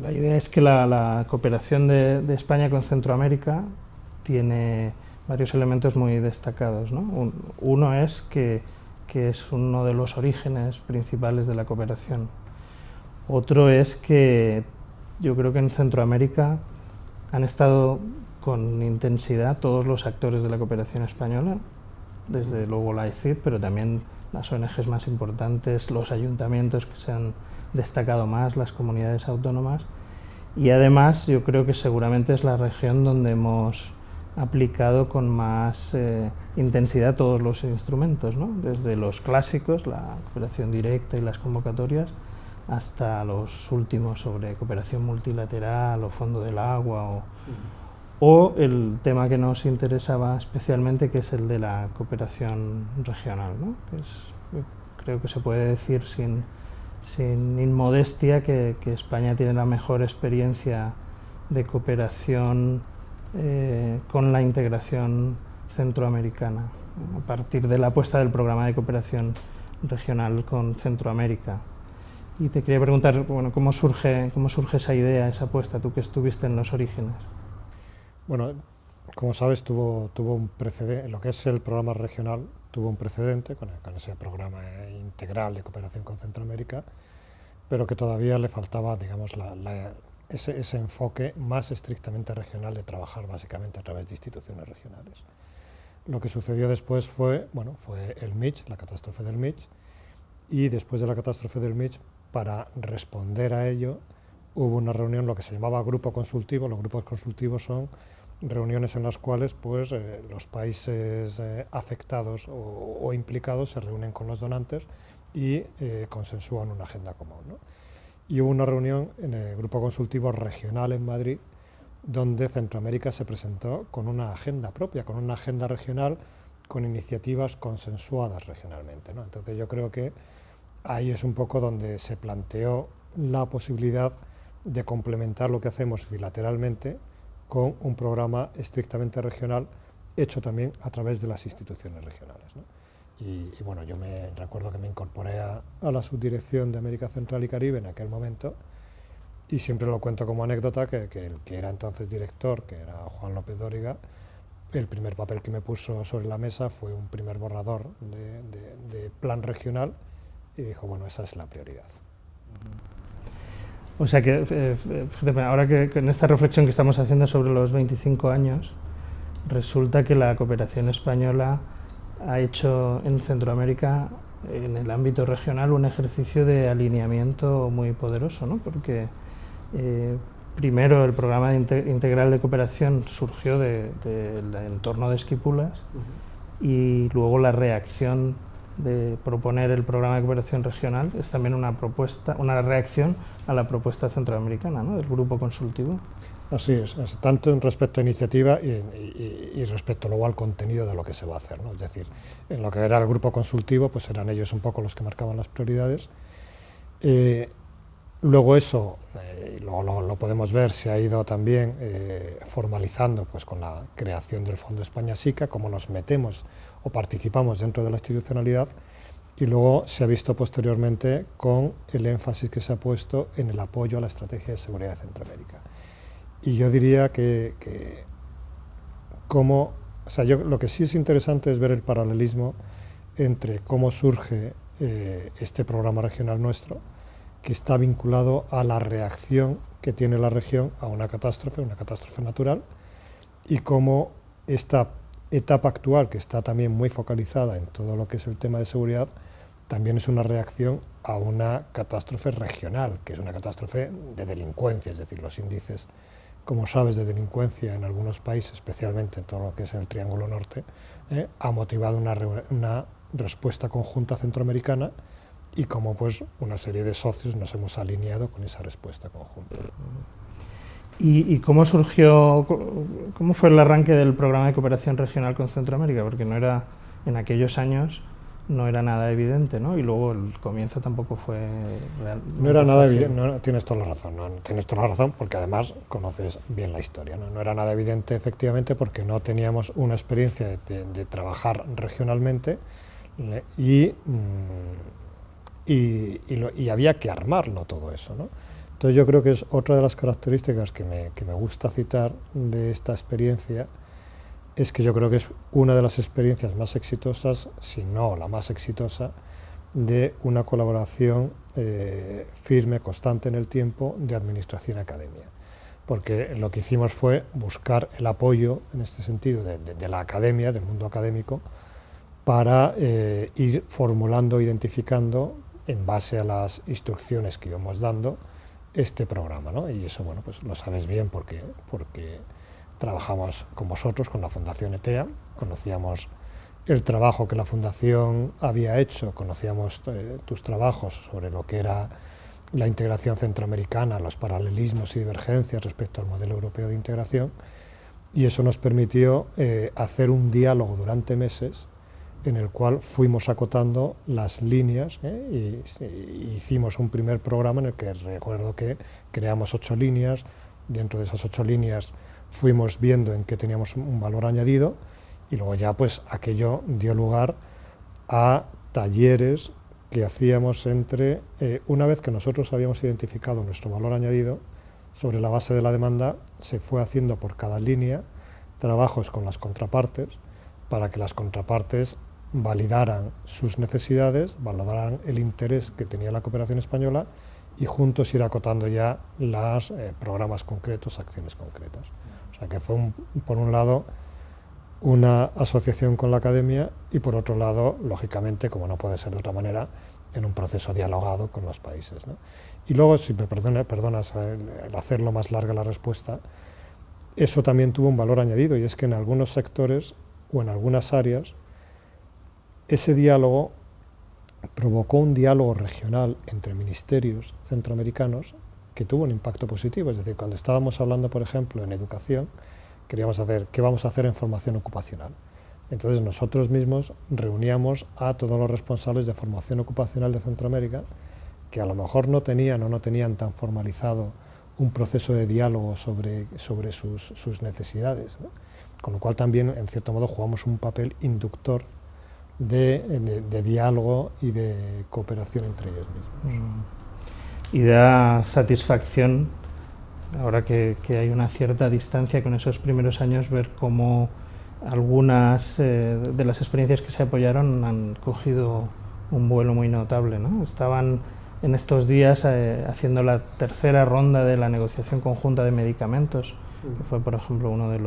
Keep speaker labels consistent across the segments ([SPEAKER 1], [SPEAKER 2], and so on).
[SPEAKER 1] La idea es que la cooperación de España con Centroamérica tiene varios elementos muy destacados, ¿no? Uno es que es uno de los orígenes principales de la cooperación. Otro es que yo creo que en Centroamérica han estado con intensidad todos los actores de la cooperación española, desde luego la ECID, pero también las ONGs más importantes, los ayuntamientos que se han destacado más, las comunidades autónomas, y además yo creo que seguramente es la región donde hemos aplicado con más intensidad todos los instrumentos, ¿no? Desde los clásicos, la cooperación directa y las convocatorias, hasta los últimos sobre cooperación multilateral o Fondo del Agua o el tema que nos interesaba especialmente, que es el de la cooperación regional, ¿no? Creo que se puede decir sin inmodestia que España tiene la mejor experiencia de cooperación con la integración centroamericana, a partir de la apuesta del programa de cooperación regional con Centroamérica. Y te quería preguntar, bueno, ¿cómo surge esa idea, esa apuesta, tú que estuviste en los orígenes?
[SPEAKER 2] Bueno, como sabes, tuvo un precedente, lo que es el programa regional tuvo un precedente con ese programa integral de cooperación con Centroamérica, pero que todavía le faltaba, digamos, ese enfoque más estrictamente regional de trabajar básicamente a través de instituciones regionales. Lo que sucedió después fue el Mitch, la catástrofe del Mitch, y después de la catástrofe del Mitch, para responder a ello, hubo una reunión, lo que se llamaba grupo consultivo. Los grupos consultivos son reuniones en las cuales los países afectados o implicados se reúnen con los donantes y consensúan una agenda común, ¿no? Y hubo una reunión en el grupo consultivo regional en Madrid, donde Centroamérica se presentó con una agenda propia, con una agenda regional, con iniciativas consensuadas regionalmente, ¿no? Entonces yo creo que ahí es un poco donde se planteó la posibilidad de complementar lo que hacemos bilateralmente con un programa estrictamente regional, hecho también a través de las instituciones regionales, ¿no? Y bueno, yo me recuerdo que me incorporé a la subdirección de América Central y Caribe en aquel momento, y siempre lo cuento como anécdota que el que era entonces director, que era Juan López Dóriga, el primer papel que me puso sobre la mesa fue un primer borrador de plan regional, y dijo, bueno, esa es la prioridad.
[SPEAKER 1] O sea que, fíjate, ahora que en esta reflexión que estamos haciendo sobre los 25 años, resulta que la cooperación española ha hecho en Centroamérica, en el ámbito regional, un ejercicio de alineamiento muy poderoso, ¿no? Porque primero el programa integral de cooperación surgió del entorno de Esquipulas, y luego la reacción de proponer el programa de cooperación regional es también una reacción a la propuesta centroamericana, ¿no? Del grupo consultivo.
[SPEAKER 2] Así es, tanto en respecto a iniciativa y respecto luego al contenido de lo que se va a hacer, ¿no? Es decir, en lo que era el grupo consultivo, pues eran ellos un poco los que marcaban las prioridades. Luego eso, lo podemos ver, se ha ido también formalizando pues, con la creación del Fondo España-SICA, cómo nos metemos o participamos dentro de la institucionalidad, y luego se ha visto posteriormente con el énfasis que se ha puesto en el apoyo a la estrategia de seguridad de Centroamérica. Y yo diría lo que sí es interesante es ver el paralelismo entre cómo surge este programa regional nuestro, que está vinculado a la reacción que tiene la región a una catástrofe natural, y cómo esta etapa actual, que está también muy focalizada en todo lo que es el tema de seguridad, también es una reacción a una catástrofe regional, que es una catástrofe de delincuencia, es decir, los índices, como sabes, de delincuencia en algunos países, especialmente en todo lo que es el Triángulo Norte, ha motivado una respuesta conjunta centroamericana, y como pues una serie de socios nos hemos alineado con esa respuesta conjunta.
[SPEAKER 1] ¿Y cómo surgió, cómo fue el arranque del programa de cooperación regional con Centroamérica? Porque no era, en aquellos años, no era nada evidente, ¿no? Y luego el comienzo tampoco fue real.
[SPEAKER 2] No era nada evidente, no, tienes toda la razón, tienes toda la razón, porque además conoces bien la historia, ¿no? No era nada evidente, efectivamente, porque no teníamos una experiencia de trabajar regionalmente, y había que armarlo todo eso, ¿no? Entonces yo creo que es otra de las características que me gusta citar de esta experiencia, es que yo creo que es una de las experiencias más exitosas, si no la más exitosa, de una colaboración firme, constante en el tiempo, de administración-academia. Porque lo que hicimos fue buscar el apoyo, en este sentido, de la academia, del mundo académico, para ir formulando, identificando, en base a las instrucciones que íbamos dando, este programa, ¿no? Y eso, bueno, pues lo sabes bien porque trabajamos con vosotros, con la Fundación ETEA, conocíamos el trabajo que la Fundación había hecho, conocíamos tus trabajos sobre lo que era la integración centroamericana, los paralelismos y divergencias respecto al modelo europeo de integración, y eso nos permitió hacer un diálogo durante meses en el cual fuimos acotando las líneas y hicimos un primer programa en el que recuerdo que creamos 8 líneas, dentro de esas 8 líneas fuimos viendo en qué teníamos un valor añadido y luego ya pues aquello dio lugar a talleres que hacíamos entre, una vez que nosotros habíamos identificado nuestro valor añadido, sobre la base de la demanda se fue haciendo por cada línea trabajos con las contrapartes para que las contrapartes validaran sus necesidades, valoraran el interés que tenía la cooperación española y juntos ir acotando ya los programas concretos, acciones concretas. O sea que fue, por un lado, una asociación con la academia y por otro lado, lógicamente, como no puede ser de otra manera, en un proceso dialogado con los países, ¿no? Y luego, si me perdonas el hacerlo más larga la respuesta, eso también tuvo un valor añadido y es que en algunos sectores o en algunas áreas ese diálogo provocó un diálogo regional entre ministerios centroamericanos que tuvo un impacto positivo. Es decir, cuando estábamos hablando, por ejemplo, en educación, queríamos hacer, ¿qué vamos a hacer en formación ocupacional? Entonces nosotros mismos reuníamos a todos los responsables de formación ocupacional de Centroamérica, que a lo mejor no tenían o no tenían tan formalizado un proceso de diálogo sobre sus necesidades, ¿no? Con lo cual también, en cierto modo, jugamos un papel inductor de diálogo y de cooperación entre ellos mismos.
[SPEAKER 1] Y da satisfacción, ahora que hay una cierta distancia con esos primeros años, ver cómo algunas de las experiencias que se apoyaron han cogido un vuelo muy notable, ¿no? Estaban en estos días haciendo la tercera ronda de la negociación conjunta de medicamentos, que fue, por ejemplo, uno de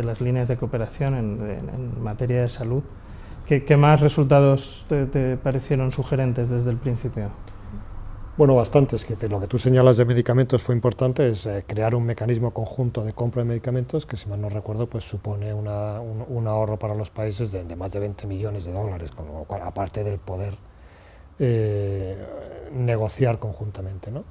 [SPEAKER 1] las líneas de cooperación en materia de salud. ¿Qué más resultados te parecieron sugerentes desde el principio?
[SPEAKER 2] Bueno, bastantes. Lo que tú señalas de medicamentos fue importante, es crear un mecanismo conjunto de compra de medicamentos que, si mal no recuerdo, pues supone un ahorro para los países de más de 20 millones de dólares, con lo cual, aparte del poder negociar conjuntamente, ¿no?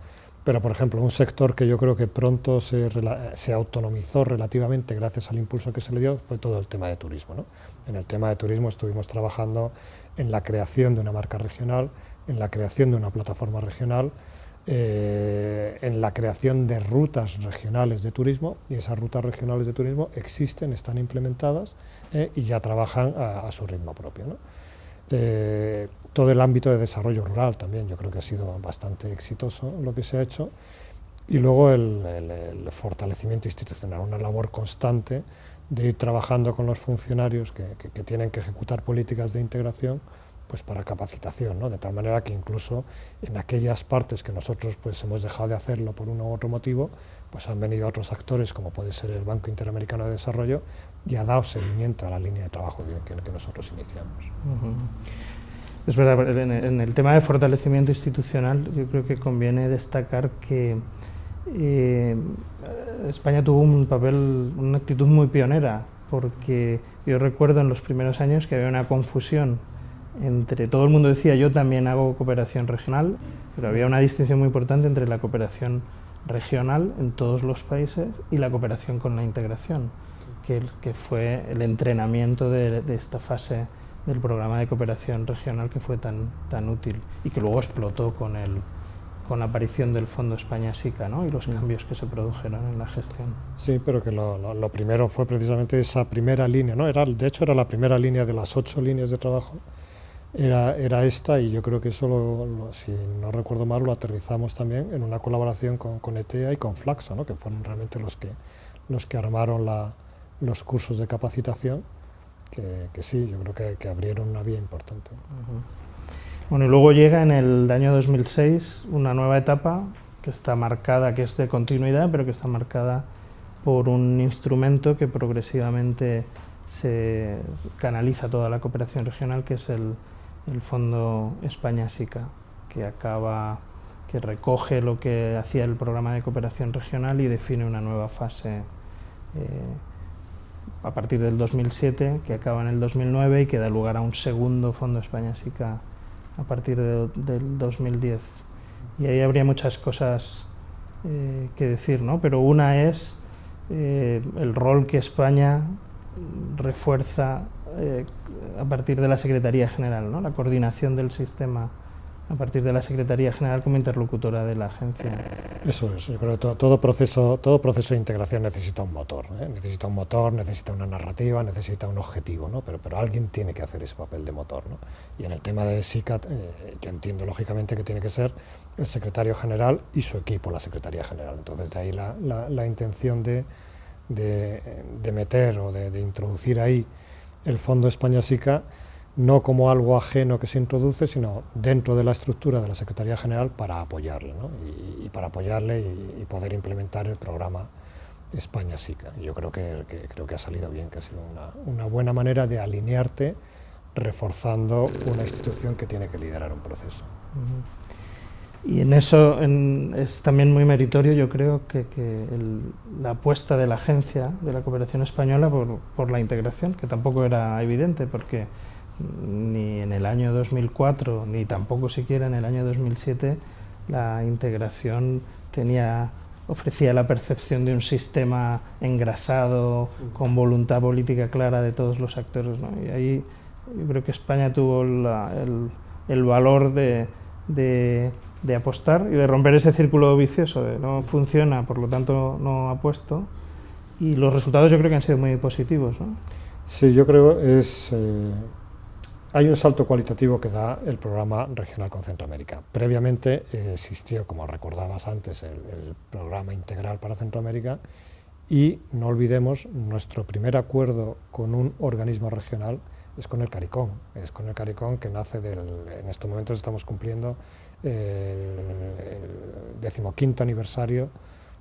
[SPEAKER 2] Pero, por ejemplo, un sector que yo creo que pronto se autonomizó relativamente gracias al impulso que se le dio fue todo el tema de turismo, ¿no? En el tema de turismo estuvimos trabajando en la creación de una marca regional, en la creación de una plataforma regional, en la creación de rutas regionales de turismo, y esas rutas regionales de turismo existen, están implementadas y ya trabajan a su ritmo propio, ¿no? Todo el ámbito de desarrollo rural también, yo creo que ha sido bastante exitoso lo que se ha hecho, y luego el fortalecimiento institucional, una labor constante de ir trabajando con los funcionarios que tienen que ejecutar políticas de integración, pues para capacitación, ¿no? De tal manera que incluso en aquellas partes que nosotros pues hemos dejado de hacerlo por uno u otro motivo, pues han venido otros actores, como puede ser el Banco Interamericano de Desarrollo, y ha dado seguimiento a la línea de trabajo que nosotros iniciamos.
[SPEAKER 1] Es verdad, en el tema de fortalecimiento institucional yo creo que conviene destacar que España tuvo un papel, una actitud muy pionera, porque yo recuerdo en los primeros años que había una confusión entre, todo el mundo decía yo también hago cooperación regional, pero había una distinción muy importante entre la cooperación regional en todos los países y la cooperación con la integración, que fue el entrenamiento de esta fase del programa de cooperación regional que fue tan útil y que luego explotó con la aparición del Fondo España-SICA, ¿no? Y los cambios que se produjeron en la gestión.
[SPEAKER 2] Sí, pero que lo primero fue precisamente esa primera línea, ¿no? De hecho era la primera línea de las 8 líneas de trabajo, era esta, y yo creo que eso, si no recuerdo mal, lo aterrizamos también en una colaboración con ETEA y con Flaxo, ¿no? Que fueron realmente los que armaron los cursos de capacitación, que sí, yo creo que abrieron una vía importante.
[SPEAKER 1] Bueno, y luego llega en el año 2006 una nueva etapa que está marcada, que es de continuidad, pero que está marcada por un instrumento que progresivamente se canaliza toda la cooperación regional, que es el Fondo España-SICA, que recoge lo que hacía el programa de cooperación regional y define una nueva fase a partir del 2007, que acaba en el 2009 y que da lugar a un segundo Fondo España-SICA a partir del 2010. Y ahí habría muchas cosas que decir, ¿no? Pero una es el rol que España refuerza a partir de la Secretaría General, ¿no? La coordinación del sistema a partir de la Secretaría General como interlocutora de la agencia.
[SPEAKER 2] Eso es, yo creo que todo proceso de integración necesita un motor, ¿eh? Necesita un motor, necesita una narrativa, necesita un objetivo, ¿no? Pero alguien tiene que hacer ese papel de motor, ¿no? Y en el tema de SICA, yo entiendo lógicamente que tiene que ser el secretario general y su equipo, la Secretaría General. Entonces de ahí la intención de meter o de introducir ahí el Fondo España-SICA, no como algo ajeno que se introduce, sino dentro de la estructura de la Secretaría General para apoyarle, ¿no? y para apoyarle y poder implementar el programa España-SICA. Yo creo que ha salido bien, que ha sido una buena manera de alinearte, reforzando una institución que tiene que liderar un proceso.
[SPEAKER 1] Y en eso es también muy meritorio, yo creo, que la apuesta de la Agencia de la Cooperación Española por la integración, que tampoco era evidente, porque ni en el año 2004, ni tampoco siquiera en el año 2007, la integración ofrecía la percepción de un sistema engrasado, con voluntad política clara de todos los actores, ¿no? Y ahí yo creo que España tuvo el valor de apostar y de romper ese círculo vicioso de no funciona, por lo tanto no apuesto, y los resultados yo creo que han sido muy positivos, ¿no?
[SPEAKER 2] Sí, yo creo hay un salto cualitativo que da el programa regional con Centroamérica. Previamente existió, como recordabas antes, el programa integral para Centroamérica, y no olvidemos, nuestro primer acuerdo con un organismo regional es con el CARICOM, que nace en estos momentos estamos cumpliendo el 15º aniversario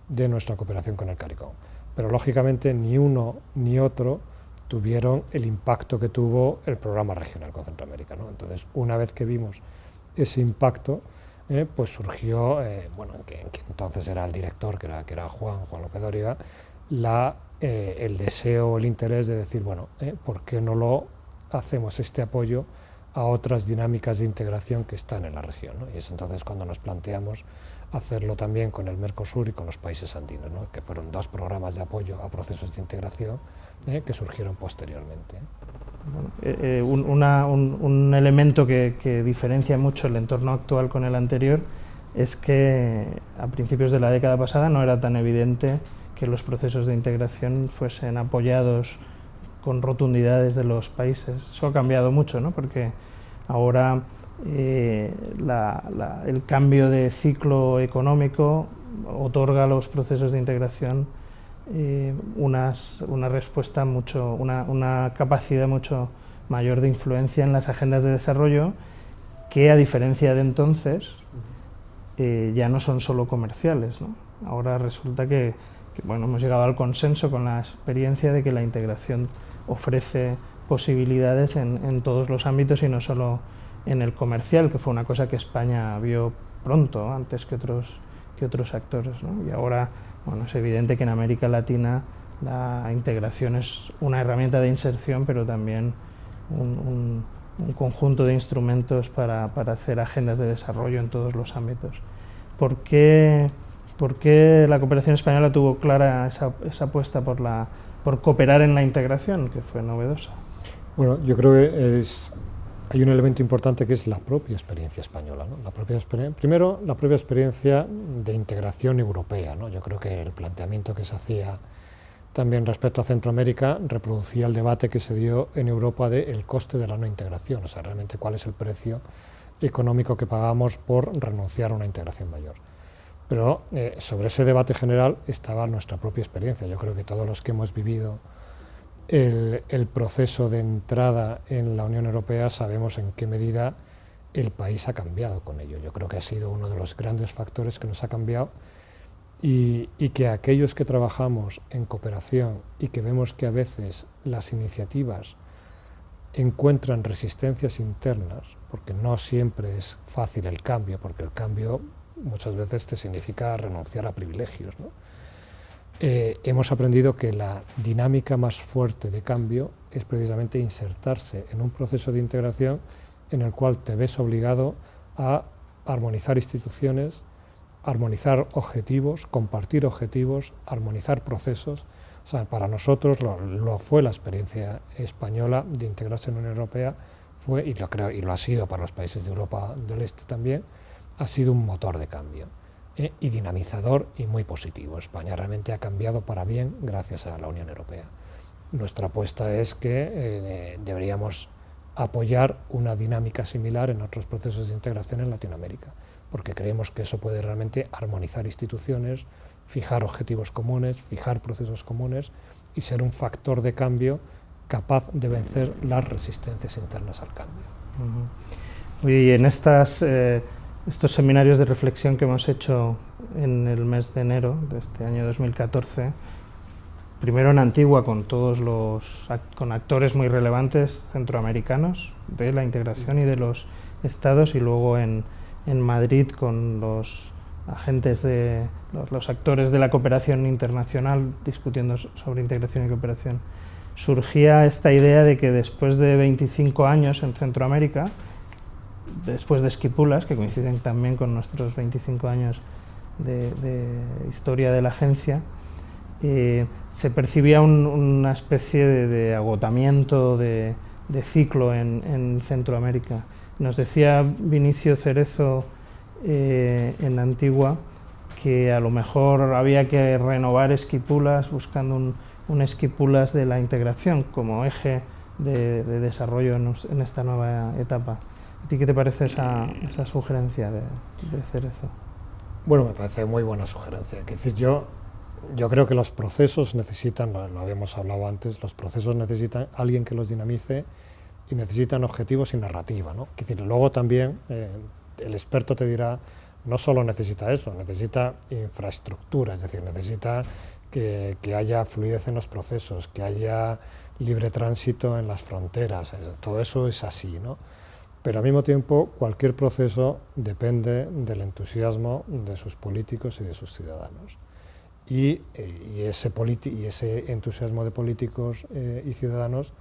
[SPEAKER 2] de nuestra cooperación con el CARICOM. Pero lógicamente ni uno ni otro tuvieron el impacto que tuvo el programa regional con Centroamérica, ¿no? Entonces, una vez que vimos ese impacto, pues surgió, que entonces era el director, que era Juan López Dóriga, el deseo, el interés de decir, ¿por qué no lo hacemos este apoyo a otras dinámicas de integración que están en la región, ¿no? Y es entonces cuando nos planteamos hacerlo también con el Mercosur y con los países andinos, ¿no? Que fueron dos programas de apoyo a procesos de integración que surgieron posteriormente.
[SPEAKER 1] Un elemento que diferencia mucho el entorno actual con el anterior es que a principios de la década pasada no era tan evidente que los procesos de integración fuesen apoyados con rotundidad desde los países. Eso ha cambiado mucho, ¿no? Porque ahora el cambio de ciclo económico otorga a los procesos de integración una respuesta una capacidad mucho mayor de influencia en las agendas de desarrollo, que a diferencia de entonces ya no son solo comerciales, ¿no? Ahora resulta que hemos llegado al consenso con la experiencia de que la integración ofrece posibilidades en todos los ámbitos y no solo en el comercial, que fue una cosa que España vio pronto, antes que otros actores, ¿no? Y ahora es evidente que en América Latina la integración es una herramienta de inserción, pero también un conjunto de instrumentos para hacer agendas de desarrollo en todos los ámbitos. ¿Por qué la cooperación española tuvo clara esa apuesta por cooperar en la integración, que fue novedosa?
[SPEAKER 2] Bueno, yo creo que hay un elemento importante que es la propia experiencia española, ¿no? Primero, la propia experiencia de integración europea, ¿no? Yo creo que el planteamiento que se hacía También respecto a Centroamérica, reproducía el debate que se dio en Europa del coste de la no integración, o sea, realmente cuál es el precio económico que pagamos por renunciar a una integración mayor. Pero sobre ese debate general estaba nuestra propia experiencia. Yo creo que todos los que hemos vivido el proceso de entrada en la Unión Europea sabemos en qué medida el país ha cambiado con ello. Yo creo que ha sido uno de los grandes factores que nos ha cambiado y que aquellos que trabajamos en cooperación y que vemos que a veces las iniciativas encuentran resistencias internas, porque no siempre es fácil el cambio, porque el cambio muchas veces te significa renunciar a privilegios, ¿no? Hemos aprendido que la dinámica más fuerte de cambio es precisamente insertarse en un proceso de integración en el cual te ves obligado a armonizar instituciones, armonizar objetivos, compartir objetivos, armonizar procesos. O sea, para nosotros lo fue la experiencia española de integrarse en la Unión Europea, fue, y lo creo, y lo ha sido para los países de Europa del Este también, ha sido un motor de cambio y dinamizador y muy positivo. España realmente ha cambiado para bien gracias a la Unión Europea. Nuestra apuesta es que deberíamos apoyar una dinámica similar en otros procesos de integración en Latinoamérica, porque creemos que eso puede realmente armonizar instituciones, fijar objetivos comunes, fijar procesos comunes y ser un factor de cambio capaz de vencer las resistencias internas al cambio.
[SPEAKER 1] Y en estos seminarios de reflexión que hemos hecho en el mes de enero de este año 2014, primero en Antigua con con actores muy relevantes centroamericanos de la integración y de los estados, y luego en Madrid con los agentes los actores de la cooperación internacional discutiendo sobre integración y cooperación. Surgía esta idea de que después de 25 años en Centroamérica, después de Esquipulas, que coinciden también con nuestros 25 años de historia de la agencia, se percibía una especie de agotamiento de ciclo en Centroamérica. Nos decía Vinicio Cerezo en Antigua que a lo mejor había que renovar Esquipulas buscando un Esquipulas de la integración como eje de desarrollo en esta nueva etapa. ¿A ti qué te parece esa sugerencia de Cerezo?
[SPEAKER 2] Bueno, me parece muy buena sugerencia. Es decir, yo creo que los procesos necesitan, lo habíamos hablado antes, los procesos necesitan alguien que los dinamice y necesitan objetivos y narrativa, ¿no? Es decir, luego también el experto te dirá, no solo necesita eso, necesita infraestructura, es decir, necesita que haya fluidez en los procesos, que haya libre tránsito en las fronteras, todo eso es así, ¿no? Pero al mismo tiempo, cualquier proceso depende del entusiasmo de sus políticos y de sus ciudadanos. Y ese entusiasmo de políticos y ciudadanos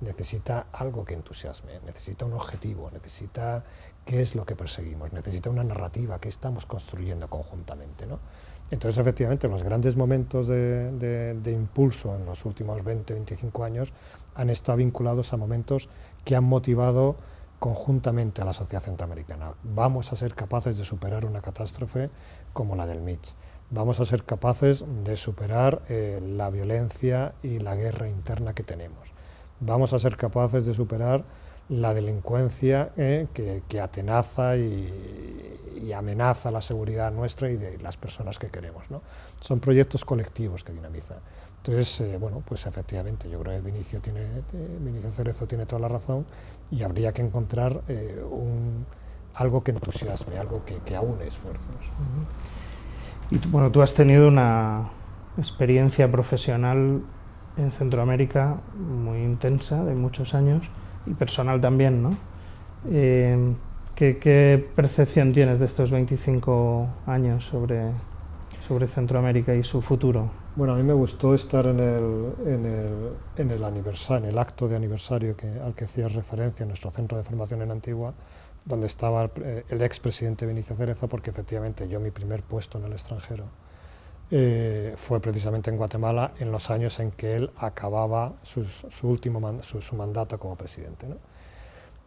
[SPEAKER 2] necesita algo que entusiasme, necesita un objetivo, necesita qué es lo que perseguimos, necesita una narrativa que estamos construyendo conjuntamente, ¿no? Entonces, efectivamente, los grandes momentos de impulso en los últimos 20, 25 años han estado vinculados a momentos que han motivado conjuntamente a la sociedad centroamericana. Vamos a ser capaces de superar una catástrofe como la del Mitch. Vamos a ser capaces de superar la violencia y la guerra interna que tenemos. Vamos a ser capaces de superar la delincuencia que atenaza y amenaza la seguridad nuestra y de las personas que queremos, ¿no? Son proyectos colectivos que dinamizan. Entonces, bueno, pues efectivamente, yo creo que Vinicio Cerezo tiene toda la razón y habría que encontrar algo que entusiasme, algo que aúne esfuerzos.
[SPEAKER 1] Y tú has tenido una experiencia profesional en Centroamérica muy intensa, de muchos años, y personal también, ¿no? ¿Qué percepción tienes de estos 25 años sobre Centroamérica y su futuro?
[SPEAKER 2] Bueno, a mí me gustó estar en el acto de aniversario al que hacías referencia, en nuestro centro de formación en Antigua, donde estaba el expresidente Vinicio Cerezo, porque efectivamente mi primer puesto en el extranjero fue precisamente en Guatemala, en los años en que él acababa su mandato como presidente, ¿no?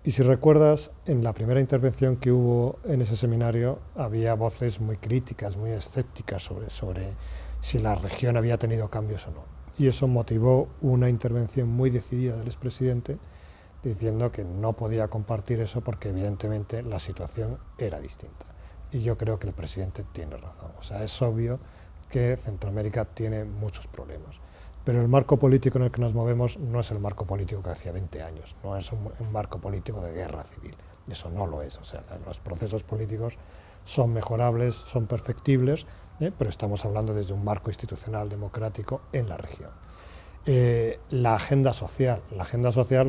[SPEAKER 2] Y si recuerdas, en la primera intervención que hubo en ese seminario había voces muy críticas, muy escépticas sobre si la región había tenido cambios o no. y eso motivó una intervención muy decidida del expresidente diciendo que no podía compartir eso porque evidentemente la situación era distinta. Y yo creo que el presidente tiene razón. O sea, es obvio que Centroamérica tiene muchos problemas. Pero el marco político en el que nos movemos no es el marco político que hacía 20 años, no es un marco político de guerra civil. Eso no lo es. O sea, los procesos políticos son mejorables, son perfectibles, pero estamos hablando desde un marco institucional democrático en la región. La agenda social,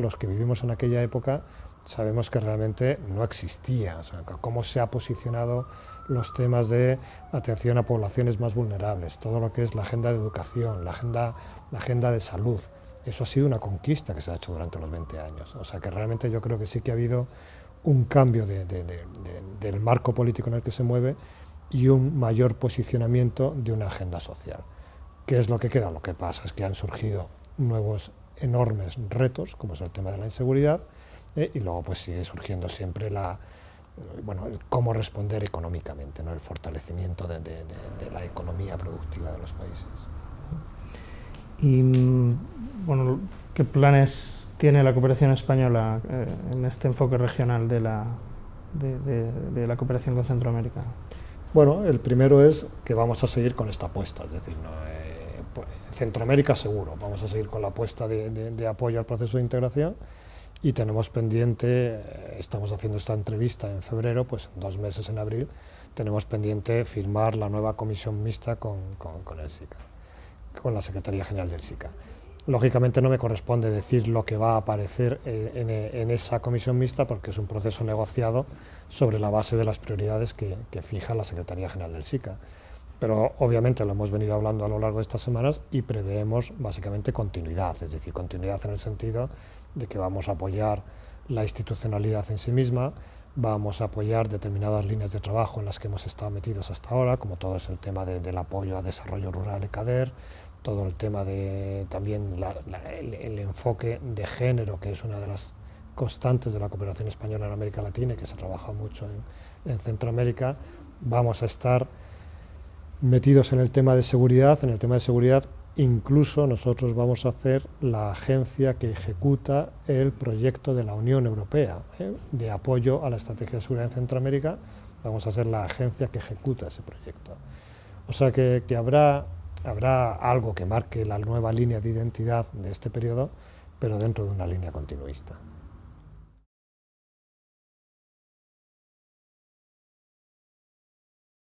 [SPEAKER 2] los que vivimos en aquella época sabemos que realmente no existía. O sea, cómo se ha posicionado los temas de atención a poblaciones más vulnerables, todo lo que es la agenda de educación, la agenda de salud. Eso ha sido una conquista que se ha hecho durante los 20 años. O sea que realmente yo creo que sí que ha habido un cambio del marco político en el que se mueve y un mayor posicionamiento de una agenda social. ¿Qué es lo que queda? Lo que pasa es que han surgido nuevos enormes retos, como es el tema de la inseguridad, y luego pues sigue surgiendo siempre el cómo responder económicamente, ¿no? El fortalecimiento de la economía productiva de los países.
[SPEAKER 1] Y bueno, ¿qué planes tiene la cooperación española en este enfoque regional de la cooperación con Centroamérica?
[SPEAKER 2] Bueno, el primero es que vamos a seguir con esta apuesta, es decir, en Centroamérica seguro, vamos a seguir con la apuesta de apoyo al proceso de integración y tenemos pendiente, estamos haciendo esta entrevista en febrero, pues en 2 meses, en abril, tenemos pendiente firmar la nueva comisión mixta con el SICA, con la Secretaría General del SICA. Lógicamente no me corresponde decir lo que va a aparecer en esa comisión mixta porque es un proceso negociado sobre la base de las prioridades que fija la Secretaría General del SICA. Pero obviamente lo hemos venido hablando a lo largo de estas semanas y preveemos básicamente continuidad, es decir, continuidad en el sentido de que vamos a apoyar la institucionalidad en sí misma, vamos a apoyar determinadas líneas de trabajo en las que hemos estado metidos hasta ahora, como todo es el tema del apoyo a desarrollo rural ECADER, todo el tema de también el enfoque de género, que es una de las constantes de la cooperación española en América Latina y que se trabaja mucho en Centroamérica. Vamos a estar metidos en el tema de seguridad. En el tema de seguridad incluso nosotros vamos a hacer la agencia que ejecuta el proyecto de la Unión Europea de apoyo a la estrategia de seguridad en Centroamérica. Vamos a ser la agencia que ejecuta ese proyecto. O sea que habrá algo que marque la nueva línea de identidad de este periodo, pero dentro de una línea continuista.